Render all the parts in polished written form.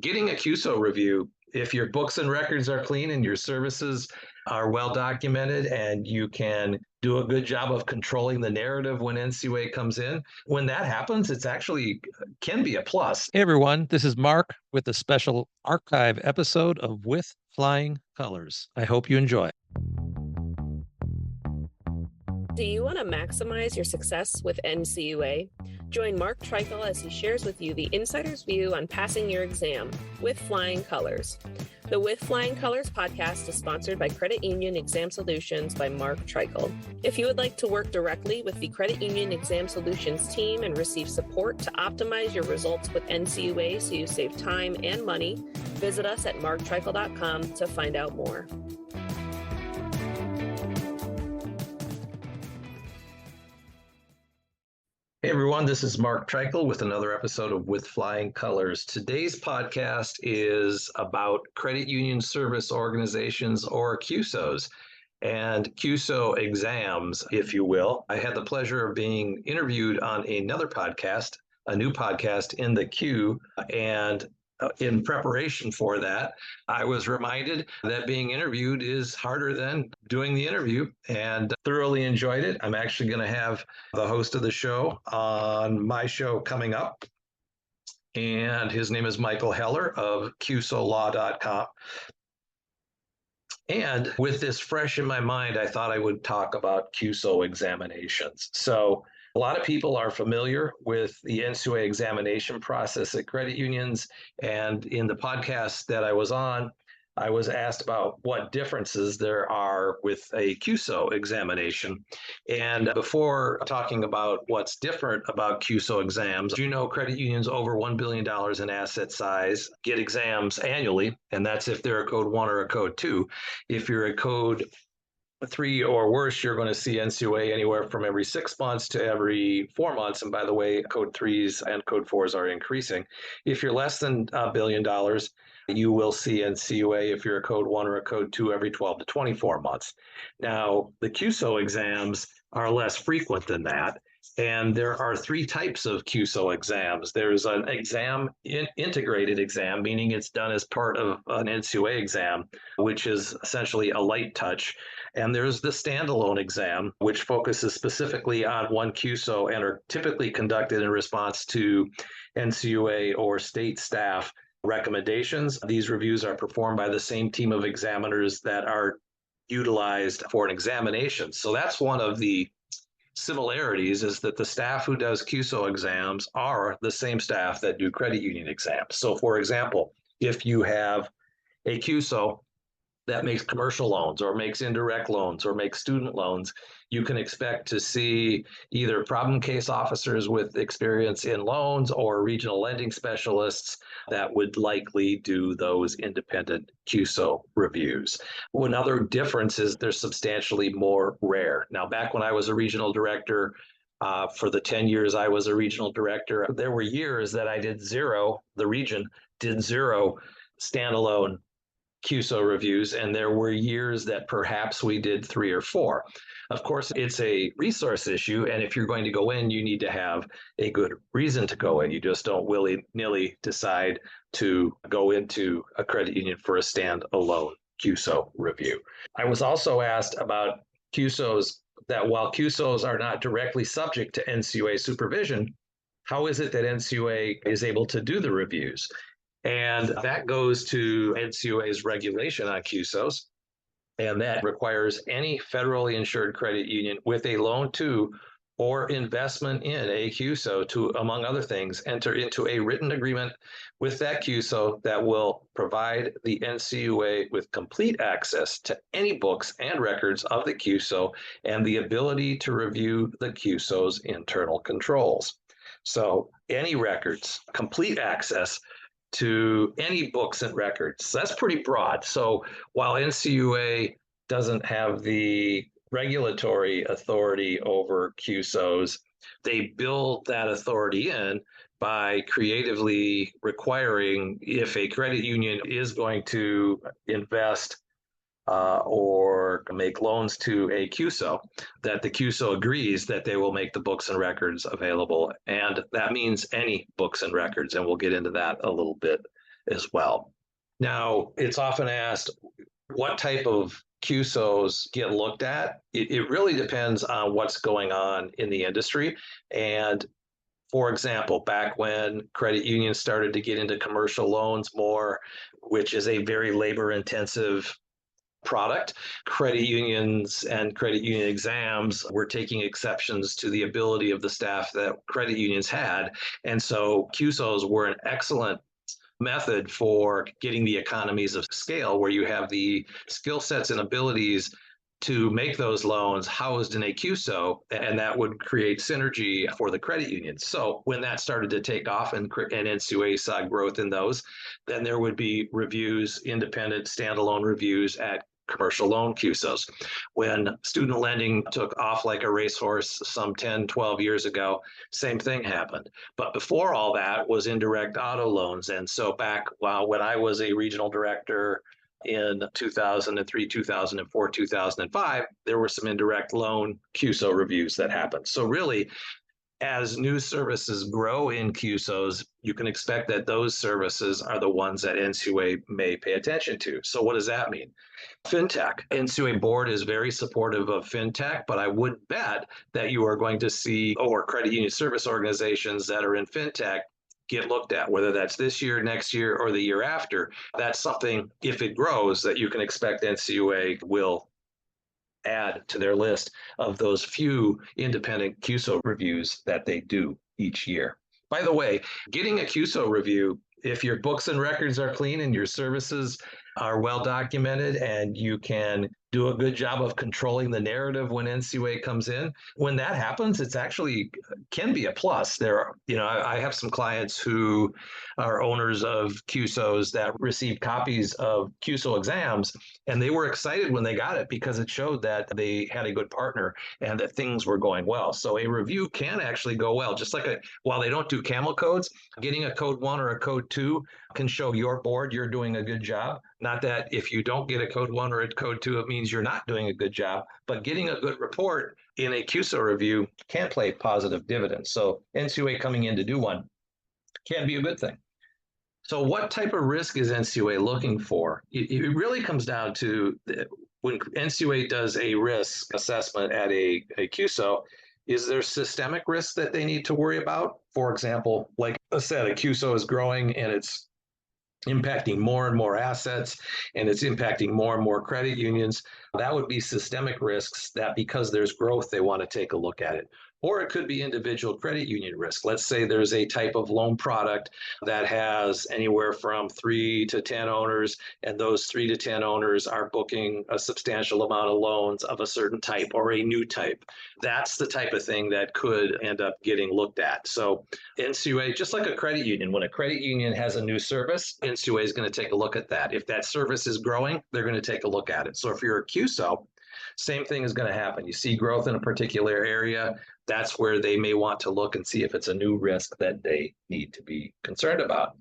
getting a CUSO review, if your books and records are clean and your services are well documented and you can do a good job of controlling the narrative when NCUA comes in, when that happens, it's actually can be a plus. Hey everyone, this is Mark with a special archive episode of With Flying Colors. I hope you enjoy. Do you want to maximize your success with NCUA? Join Mark Treichel as he shares with you the insider's view on passing your exam with flying colors. The With Flying Colors podcast is sponsored by Credit Union Exam Solutions by Mark Treichel. If you would like to work directly with the Credit Union Exam Solutions team and receive support to optimize your results with NCUA so you save time and money, visit us at marktreichel.com to find out more. Hey everyone, this is Mark Treichel with another episode of With Flying Colors. Today's podcast is about credit union service organizations, or CUSOs, and CUSO exams, if you will. I had the pleasure of being interviewed on another podcast, a new podcast in the queue, and in preparation for that, I was reminded that being interviewed is harder than doing the interview, and thoroughly enjoyed it. I'm actually going to have the host of the show on my show coming up, and his name is Michael Heller of CUSOlaw.com. And with this fresh in my mind, I thought I would talk about CUSO examinations. So a lot of people are familiar with the NCUA examination process at credit unions. And in the podcast that I was on, I was asked about what differences there are with a CUSO examination. And before talking about what's different about CUSO exams, you know, credit unions over $1 billion in asset size get exams annually, and that's if they're a code 1 or a code 2. If you're a code 3 or worse, you're going to see NCUA anywhere from every 6 months to every 4 months. And by the way, code 3s and code 4s are increasing. If you're less than $1 billion, you will see NCUA if you're a code 1 or a code 2 every 12 to 24 months. Now, the CUSO exams are less frequent than that. And there are 3 types of CUSO exams. There's an integrated exam, meaning it's done as part of an NCUA exam, which is essentially a light touch. And there's the standalone exam, which focuses specifically on one CUSO and are typically conducted in response to NCUA or state staff recommendations. These reviews are performed by the same team of examiners that are utilized for an examination. So that's one of the similarities, is that the staff who does CUSO exams are the same staff that do credit union exams. So for example, if you have a CUSO that makes commercial loans or makes indirect loans or makes student loans, you can expect to see either problem case officers with experience in loans or regional lending specialists that would likely do those independent CUSO reviews. Another difference is they're substantially more rare. Now, back when I was a regional director, for the 10 years I was a regional director, there were years that the region did 0 standalone CUSO reviews, and there were years that perhaps we did 3 or 4. Of course, it's a resource issue, and if you're going to go in, you need to have a good reason to go in. You just don't willy-nilly decide to go into a credit union for a standalone CUSO review. I was also asked about CUSOs, that while CUSOs are not directly subject to NCUA supervision, how is it that NCUA is able to do the reviews? And that goes to NCUA's regulation on CUSOs, and that requires any federally insured credit union with a loan to or investment in a CUSO to, among other things, enter into a written agreement with that CUSO that will provide the NCUA with complete access to any books and records of the CUSO and the ability to review the CUSO's internal controls. So any records, complete access to any books and records. That's pretty broad. So while NCUA doesn't have the regulatory authority over CUSOs, they build that authority in by creatively requiring, if a credit union is going to invest or make loans to a CUSO, that the CUSO agrees that they will make the books and records available. And that means any books and records. And we'll get into that a little bit as well. Now, it's often asked, what type of CUSOs get looked at? It really depends on what's going on in the industry. And for example, back when credit unions started to get into commercial loans more, which is a very labor intensive product, credit unions and credit union exams were taking exceptions to the ability of the staff that credit unions had. And so CUSOs were an excellent method for getting the economies of scale where you have the skill sets and abilities to make those loans housed in a CUSO, and that would create synergy for the credit unions. So when that started to take off and NCUA saw growth in those, then there would be reviews, independent standalone reviews at commercial loan CUSOs. When student lending took off like a racehorse some 10, 12 years ago, same thing happened. But before all that was indirect auto loans. And so back when I was a regional director in 2003, 2004, 2005, there were some indirect loan CUSO reviews that happened. So really, as new services grow in CUSOs, you can expect that those services are the ones that NCUA may pay attention to. So what does that mean? FinTech. NCUA board is very supportive of FinTech, but I would bet that you are going to see, or credit union service organizations that are in FinTech get looked at, whether that's this year, next year, or the year after. That's something, if it grows, that you can expect NCUA will add to their list of those few independent CUSO reviews that they do each year. By the way, getting a CUSO review, if your books and records are clean and your services are well documented and you can do a good job of controlling the narrative when NCUA comes in, when that happens, it's actually can be a plus. I have some clients who are owners of CUSOs that received copies of CUSO exams, and they were excited when they got it because it showed that they had a good partner and that things were going well. So a review can actually go well. Just like while they don't do camel codes, getting a code 1 or a code 2 can show your board you're doing a good job. Not that if you don't get a code 1 or a code 2, it means you're not doing a good job, but getting a good report in a CUSO review can play positive dividends. So NCUA coming in to do one can be a good thing. So what type of risk is NCUA looking for? It really comes down to when NCUA does a risk assessment at a CUSO, is there systemic risk that they need to worry about? For example, like I said, a CUSO is growing and it's impacting more and more assets, and it's impacting more and more credit unions. That would be systemic risks that because there's growth, they want to take a look at it. Or it could be individual credit union risk. Let's say there's a type of loan product that has anywhere from 3 to 10 owners, and those 3 to 10 owners are booking a substantial amount of loans of a certain type or a new type. That's the type of thing that could end up getting looked at. So NCUA, just like a credit union, when a credit union has a new service, NCUA is going to take a look at that. If that service is growing, they're going to take a look at it. So if you're a CUSO, same thing is going to happen. You see growth in a particular area, that's where they may want to look and see if it's a new risk that they need to be concerned about.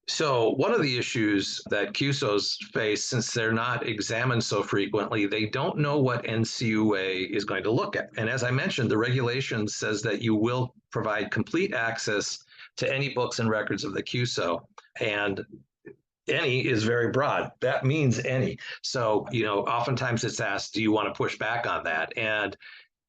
So one of the issues that CUSOs face, since they're not examined so frequently, they don't know what NCUA is going to look at. And as I mentioned, the regulation says that you will provide complete access to any books and records of the CUSO. And any is very broad. That means any. So, oftentimes it's asked, do you want to push back on that? And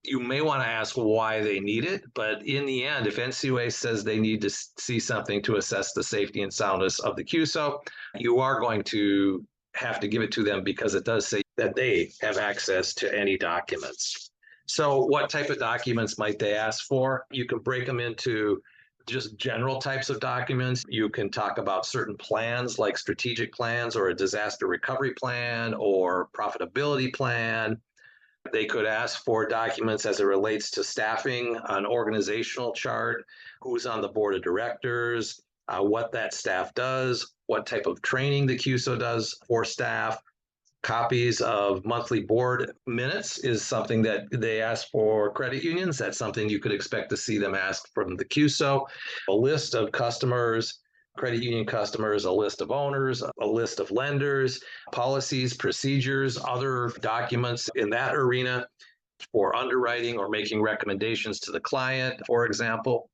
you may want to ask why they need it, but in the end, if NCUA says they need to see something to assess the safety and soundness of the CUSO, you are going to have to give it to them because it does say that they have access to any documents. So what type of documents might they ask for? You can break them into just general types of documents. You can talk about certain plans like strategic plans or a disaster recovery plan or profitability plan. They could ask for documents as it relates to staffing, an organizational chart, who's on the board of directors, what that staff does, what type of training the CUSO does for staff. Copies of monthly board minutes is something that they ask for credit unions. That's something you could expect to see them ask from the CUSO. A list of customers, credit union customers, a list of owners, a list of lenders, policies, procedures, other documents in that arena for underwriting or making recommendations to the client, for example.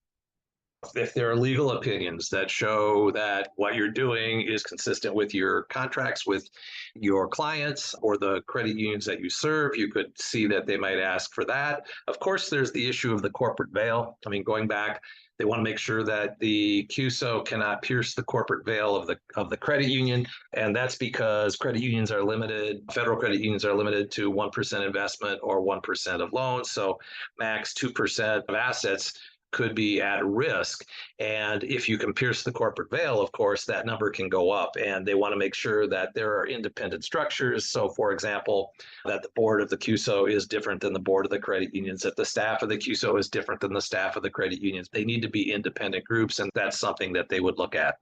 If there are legal opinions that show that what you're doing is consistent with your contracts with your clients or the credit unions that you serve, you could see that they might ask for that. Of course, there's the issue of the corporate veil. I mean, going back, they want to make sure that the CUSO cannot pierce the corporate veil of the credit union, and that's because credit unions are limited. Federal credit unions are limited to 1% investment or 1% of loans, so max 2% of assets could be at risk. And if you can pierce the corporate veil, of course, that number can go up. And they want to make sure that there are independent structures. So, for example, that the board of the CUSO is different than the board of the credit unions, that the staff of the CUSO is different than the staff of the credit unions. They need to be independent groups, and that's something that they would look at.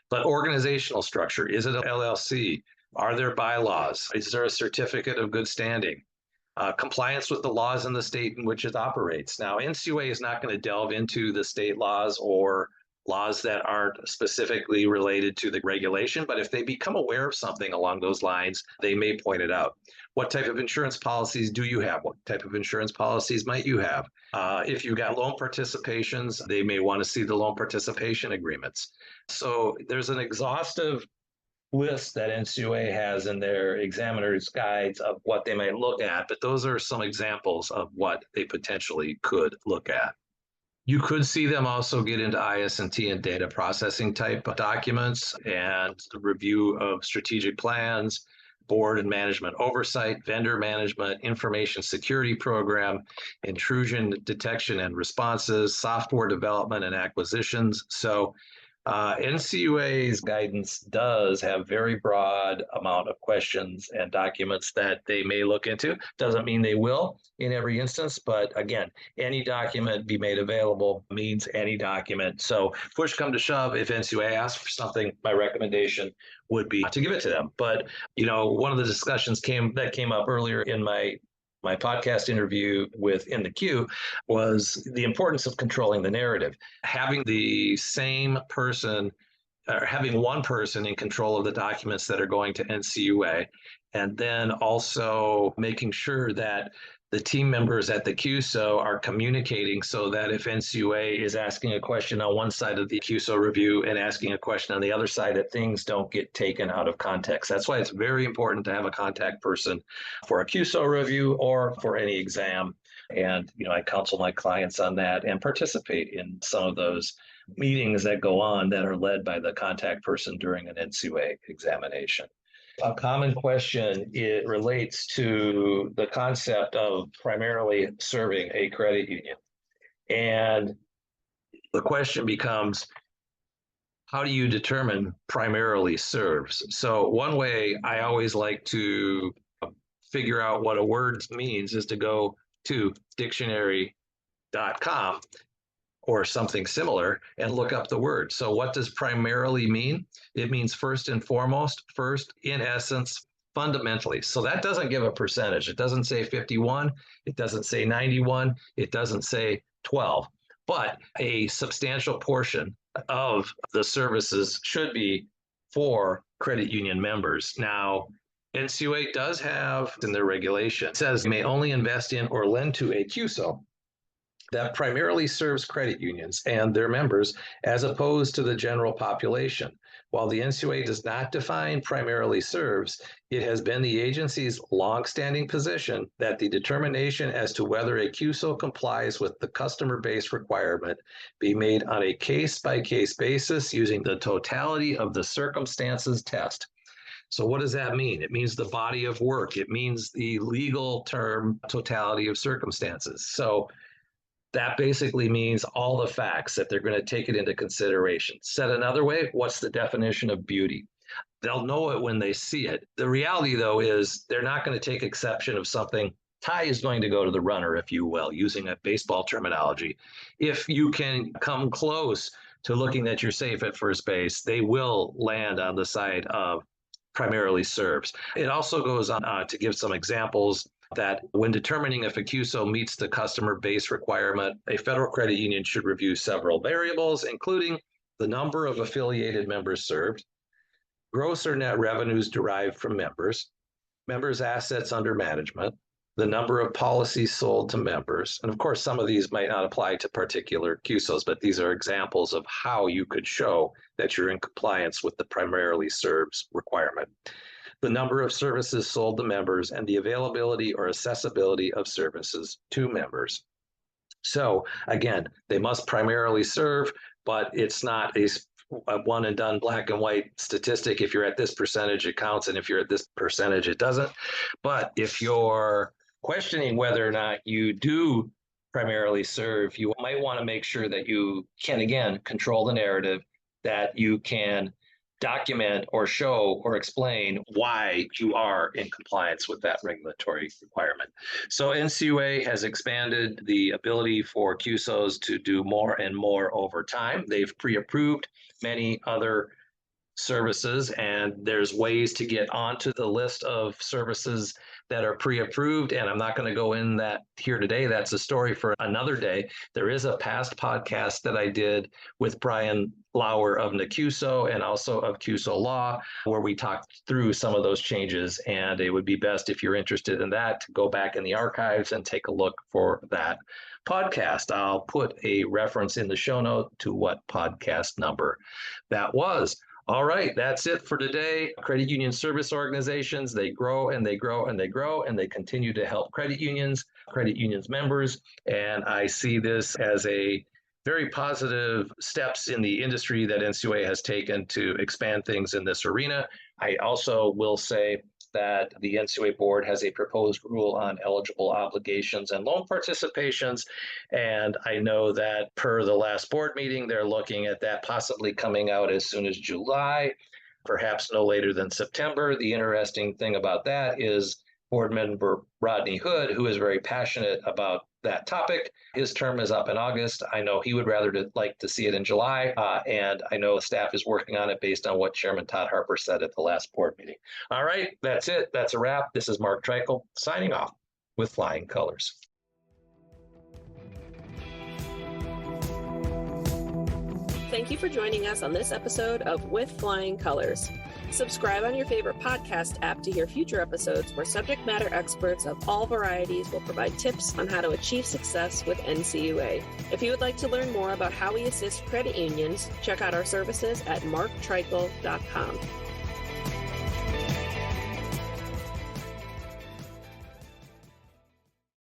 But organizational structure, is it an LLC? Are there bylaws? Is there a certificate of good standing? Compliance with the laws in the state in which it operates. Now, NCUA is not going to delve into the state laws or laws that aren't specifically related to the regulation, but if they become aware of something along those lines, they may point it out. What type of insurance policies do you have? What type of insurance policies might you have? If you've got loan participations, they may want to see the loan participation agreements. So there's an exhaustive list that NCUA has in their examiner's guides of what they might look at, but those are some examples of what they potentially could look at. You could see them also get into IS&T and data processing type documents and the review of strategic plans, board and management oversight, vendor management, information security program, intrusion detection and responses, software development and acquisitions. So NCUA's guidance does have very broad amount of questions and documents that they may look into. Doesn't mean they will in every instance, but again, any document be made available means any document. So push come to shove, if NCUA asks for something, my recommendation would be to give it to them. But one of the discussions came up earlier in my podcast interview with In the Queue was the importance of controlling the narrative. Having the same person or having one person in control of the documents that are going to NCUA, and then also making sure that the team members at the CUSO are communicating so that if NCUA is asking a question on one side of the CUSO review and asking a question on the other side, that things don't get taken out of context. That's why it's very important to have a contact person for a CUSO review or for any exam. And, I counsel my clients on that and participate in some of those meetings that go on that are led by the contact person during an NCUA examination. A common question, it relates to the concept of primarily serving a credit union. And the question becomes, how do you determine primarily serves? So one way I always like to figure out what a word means is to go to dictionary.com or something similar and look up the word. So what does primarily mean? It means first and foremost, first, in essence, fundamentally. So that doesn't give a percentage. It doesn't say 51. It doesn't say 91. It doesn't say 12. But a substantial portion of the services should be for credit union members. Now, NCUA does have in their regulation, it says you may only invest in or lend to a CUSO that primarily serves credit unions and their members as opposed to the general population. While the NCUA does not define primarily serves, it has been the agency's longstanding position that the determination as to whether a CUSO complies with the customer base requirement be made on a case-by-case basis using the totality of the circumstances test. So what does that mean? It means the body of work. It means the legal term totality of circumstances. So that basically means all the facts that they're going to take it into consideration. Said another way, what's the definition of beauty? They'll know it when they see it. The reality, though, is they're not going to take exception of something. Tie is going to go to the runner, if you will, using a baseball terminology. If you can come close to looking that you're safe at first base, they will land on the side of primarily serves. It also goes on to give some examples that when determining if a CUSO meets the customer base requirement, a federal credit union should review several variables, including the number of affiliated members served, gross or net revenues derived from members, members' assets under management, the number of policies sold to members. And of course, some of these might not apply to particular CUSOs, but these are examples of how you could show that you're in compliance with the primarily serves requirement. The number of services sold to members and the availability or accessibility of services to members. So again, they must primarily serve, but it's not a one and done black and white statistic. If you're at this percentage, it counts, and if you're at this percentage, it doesn't. But if you're questioning whether or not you do primarily serve, you might want to make sure that you can, again, control the narrative, that you can document or show or explain why you are in compliance with that regulatory requirement. So NCUA has expanded the ability for CUSOs to do more and more over time. They've pre-approved many other services, and there's ways to get onto the list of services that are pre-approved, and I'm not going to go in that here today. That's a story for another day. There is a past podcast that I did with Brian Lauer of CUSO and also of CUSO Law, where we talked through some of those changes, and it would be best, if you're interested in that, to go back in the archives and take a look for that podcast. I'll put a reference in the show note to what podcast number that was. All right, that's it for today. Credit union service organizations, they grow and they grow and they grow, and they continue to help credit unions members. And I see this as a very positive steps in the industry that NCUA has taken to expand things in this arena. I also will say that the NCUA board has a proposed rule on eligible obligations and loan participations. And I know that per the last board meeting, they're looking at that possibly coming out as soon as July, perhaps no later than September. The interesting thing about that is board member Rodney Hood, who is very passionate about that topic. His term is up in August. I know he would rather like to see it in July, and I know staff is working on it based on what Chairman Todd Harper said at the last board meeting. All right, that's it. That's a wrap. This is Mark Treichel signing off with flying colors. Thank you for joining us on this episode of With Flying Colors. Subscribe on your favorite podcast app to hear future episodes where subject matter experts of all varieties will provide tips on how to achieve success with NCUA. If you would like to learn more about how we assist credit unions, check out our services at marktreichel.com.